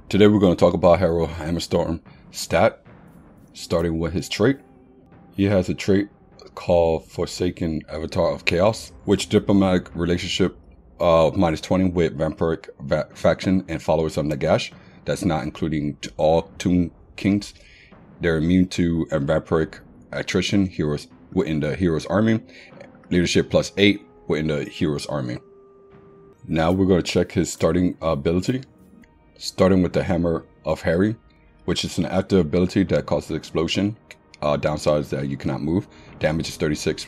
Today we're going to talk about Harald Hammerstorm stat, starting with his trait. He has a trait called Forsaken Avatar of Chaos, which diplomatic relationship -20 with vampiric faction and followers of Nagash. That's not including all Tomb Kings. They're immune to vampiric attrition heroes within the hero's army. Leadership +8 within the hero's army. Now we're going to check his starting ability. Starting with the Hammer of Harry, which is an active ability that causes explosion. Downside is that you cannot move. Damage is 36.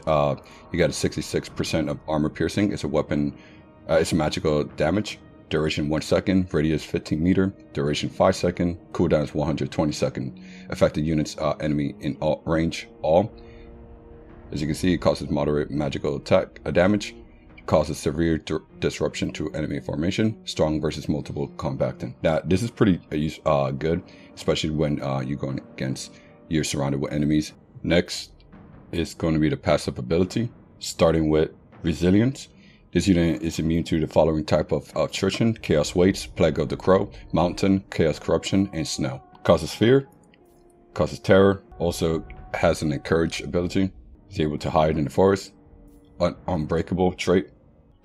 You got a 66% of armor piercing. It's a weapon. It's a magical damage. Duration 1 second. Radius 15 meter. Duration 5 second. Cooldown is 120 second. Affected units, enemy in all range. All. As you can see, it causes moderate magical attack damage. Causes severe disruption to enemy formation. Strong versus multiple combatant. Now, this is pretty good, especially when you're going against, you're surrounded with enemies. Next is going to be the passive ability, starting with Resilience. This unit is immune to the following type of attrition: Chaos Waits, Plague of the Crow, Mountain, Chaos Corruption, and Snow. Causes fear, causes terror. Also has an Encourage ability. Is able to hide in the forest. Unbreakable trait.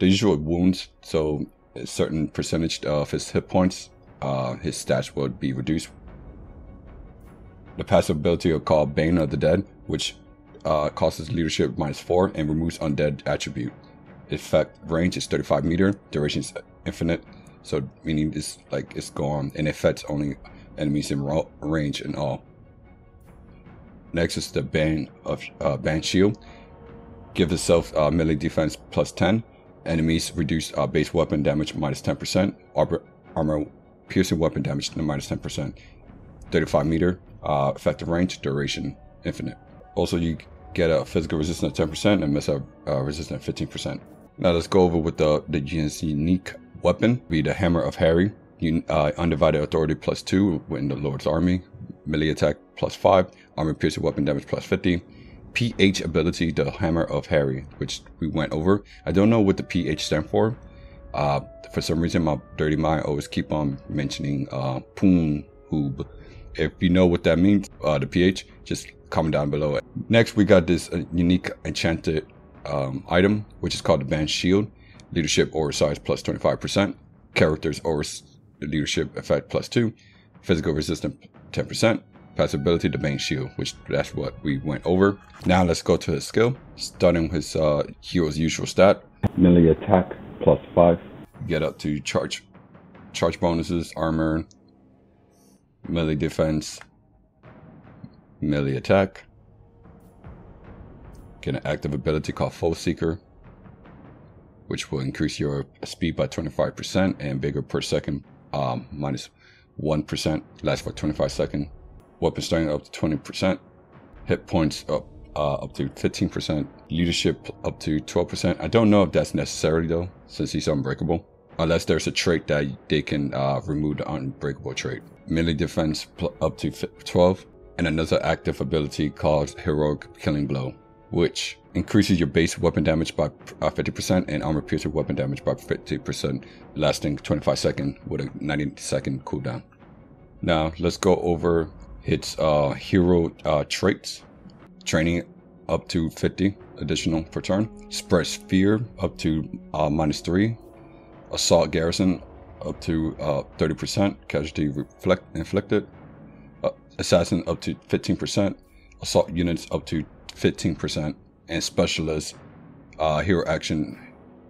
The usual wounds, so a certain percentage of his hit points, his stats would be reduced. The passive ability are called Bane of the Dead, which causes leadership -4 and removes undead attribute. Effect range is 35 meter, duration is infinite, so meaning it's gone, and it affects only enemies in range and all. Next is the Bane Shield. Give itself melee defense +10. Enemies reduce base weapon damage -10%. Armor piercing weapon damage -10%. 35 meter. Effective range, duration infinite. Also, you get a physical resistance of 10% and missile resistance 15%. Now let's go over with the unique weapon. Be the Hammer of Harry. Undivided authority +2 within the Lord's army. Melee attack +5. Armor piercing weapon damage +50. PH ability, the Hammer of Harry, which we went over. I don't know what the PH stand for. For some reason, my dirty mind always keep on mentioning Poon Hoob. If you know what that means, the PH, just comment down below it. Next, we got this unique enchanted item, which is called the Bane Shield. Leadership aura size +25%. Characters aura leadership effect +2. Physical resistance 10%. Passive ability, the Bane Shield, which that's what we went over. Now let's go to his skill, starting with his hero's usual stat. Melee attack +5. Get up to charge bonuses, armor, melee defense, melee attack. Get an active ability called Foe Seeker, which will increase your speed by 25% and bigger per second, -1%. Lasts for 25 seconds. Weapon strength up to 20%. Hit points up to 15%. Leadership up to 12%. I don't know if that's necessary though, since he's unbreakable. Unless there's a trait that they can remove the unbreakable trait. Melee defense up to 12. And another active ability called Heroic Killing Blow, which increases your base weapon damage by 50% and armor piercing weapon damage by 50%, lasting 25 seconds with a 90-second cooldown. Now let's go over its hero traits. Training up to 50 additional per turn. Spreads fear up to -3. Assault garrison up to 30%. Casualty inflicted. Assassin up to 15%. Assault units up to 15%. And specialist hero action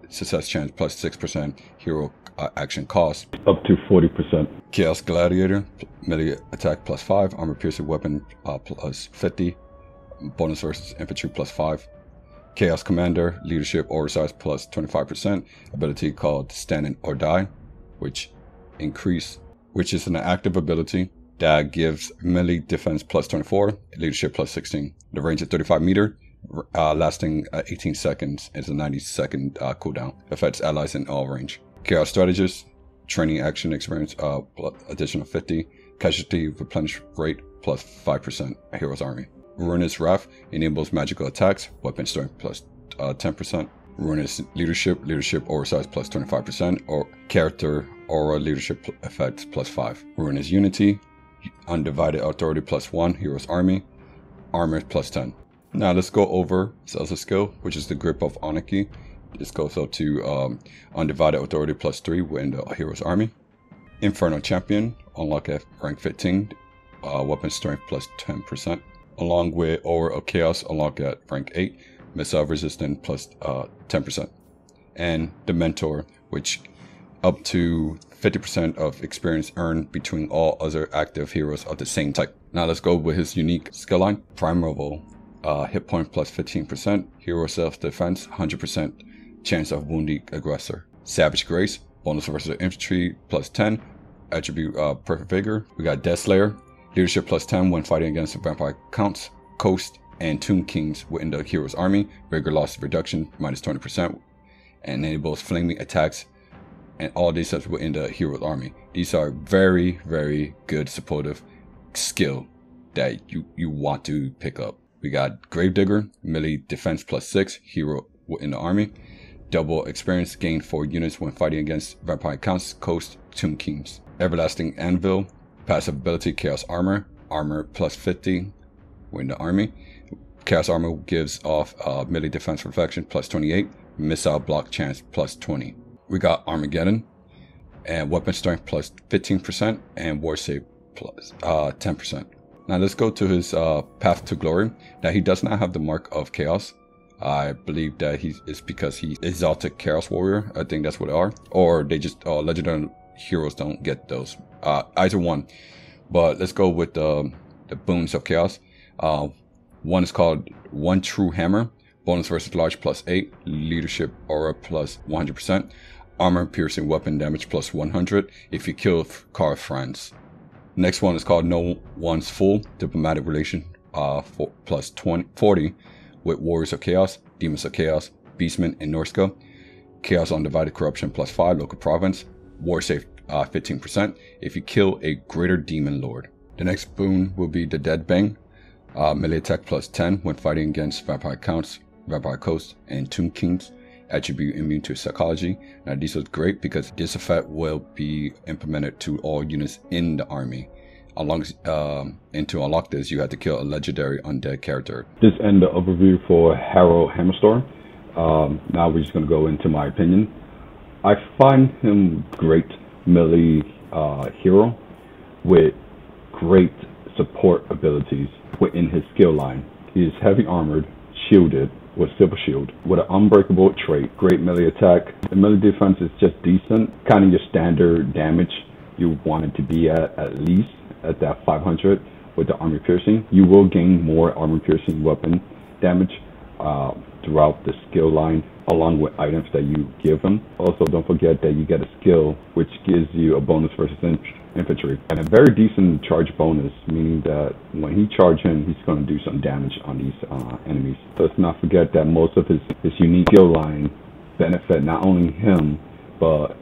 success chance +6%. Hero action cost up to 40%. Chaos Gladiator, melee attack +5, armor piercing weapon +50, bonus versus infantry +5. Chaos Commander, leadership aura size +25%, ability called Stand or Die, which is an active ability that gives melee defense +24, leadership +16. The range is 35 meter, lasting 18 seconds. It's a 90-second cooldown. Affects allies in all range. Chaos Strategist, training action experience additional 50, casualty replenish rate +5%, hero's army. Ruinous Wrath enables magical attacks, weapon strength +10%. Ruinous leadership, leadership aura size plus 25%, or character aura leadership effects plus 5. Ruinous unity, undivided authority plus 1, hero's army, armor plus 10. Now let's go over his other skill, which is the grip of Anarchy. This goes up to undivided authority plus 3 within the hero's army. Inferno champion, unlock at rank 15, weapon strength plus 10%, along with aura of chaos, unlock at rank 8. Missile resistant plus 10%. And the mentor, which up to 50% of experience earned between all other active heroes of the same type. Now let's go with his unique skill line. Primeval, hit point plus 15%, hero self-defense, 100% chance of wounding aggressor. Savage Grace, bonus versus infantry plus 10, attribute perfect vigor. We got Death Slayer, leadership plus 10 when fighting against the vampire counts, Coast, and Tomb Kings within the hero's army. Vigor loss reduction minus 20%, and enables flaming attacks and all these such within the hero's army. These are very, very good supportive skill that you want to pick up. We got Gravedigger, melee defense plus 6, hero within the army. Double experience gained for units when fighting against vampire counts, Coast, Tomb Kings. Everlasting Anvil, passive ability Chaos Armor, armor plus 50 within the army. Chaos Armor gives off melee defense reflection plus 28, missile block chance plus 20. We got Armageddon, and weapon strength plus 15%, and war save plus 10%. Now let's go to his path to glory. Now he does not have the mark of chaos. I believe that it's because he's exalted chaos warrior. I think that's what they are, or they just legendary heroes don't get those. Either one. But let's go with the boons of chaos. One is called One True Hammer, bonus versus large plus 8, leadership aura plus 100%, armor piercing weapon damage plus 100 if you kill car friends. Next one is called No One's Fool, diplomatic relation plus 40 with Warriors of Chaos, Demons of Chaos, Beastmen, and Norska. Chaos Undivided Corruption plus 5, local province, war save 15% if you kill a greater demon lord. The next boon will be the Dead Bang. Melee attack plus 10 when fighting against vampire counts, vampire coast, and Tomb Kings. Attribute immune to psychology. Now these are great because this effect will be implemented to all units in the army. And to unlock this, you have to kill a legendary undead character. This ends the overview for Harald Hammerstorm. Now we're just going to go into my opinion. I find him great melee hero with great support abilities within his skill line. He is heavy armored, shielded with silver shield, with an unbreakable trait, great melee attack. The melee defense is just decent, kind of your standard damage you want it to be at least at that 500 with the armor piercing. You will gain more armor piercing weapon damage throughout the skill line, along with items that you give him. Also, don't forget that you get a skill which gives you a bonus versus infantry and a very decent charge bonus, meaning that when he charges in, he's going to do some damage on these enemies. So let's not forget that most of his unique skill line benefit not only him but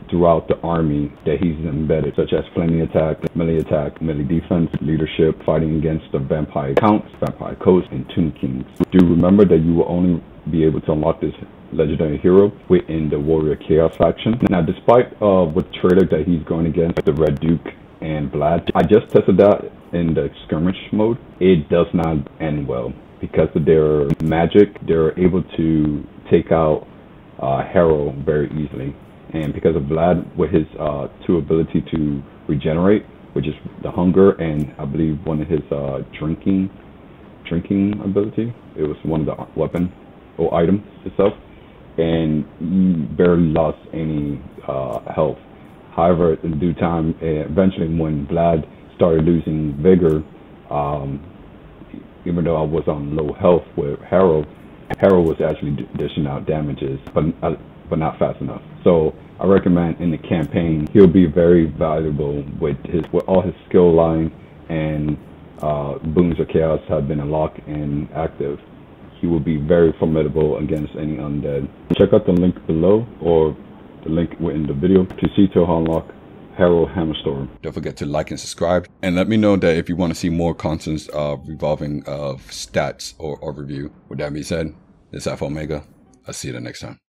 throughout the army that he's embedded, such as flaming attack, melee defense, leadership, fighting against the vampire counts, vampire coast, and Tomb Kings. Do remember that you will only be able to unlock this legendary hero within the Warrior Chaos faction. Now, despite with the traitor that he's going against, the Red Duke and Vlad, I just tested that in the skirmish mode. It does not end well because of their magic. They're able to take out Harald very easily. And because of Vlad, with his two ability to regenerate, which is the hunger, and I believe one of his drinking ability, it was one of the weapon or items itself, and he barely lost any health. However, in due time, eventually when Vlad started losing vigor, even though I was on low health with Harald was actually dishing out damages, but not fast enough. So I recommend in the campaign, he'll be very valuable with all his skill line and boons of chaos have been unlocked and active. He will be very formidable against any undead. Check out the link below or the link within the video to see to unlock Harald Hammerstorm. Don't forget to like and subscribe, and let me know that if you want to see more contents revolving of stats or overview. With that being said, this is Alpha Omega. I'll see you the next time.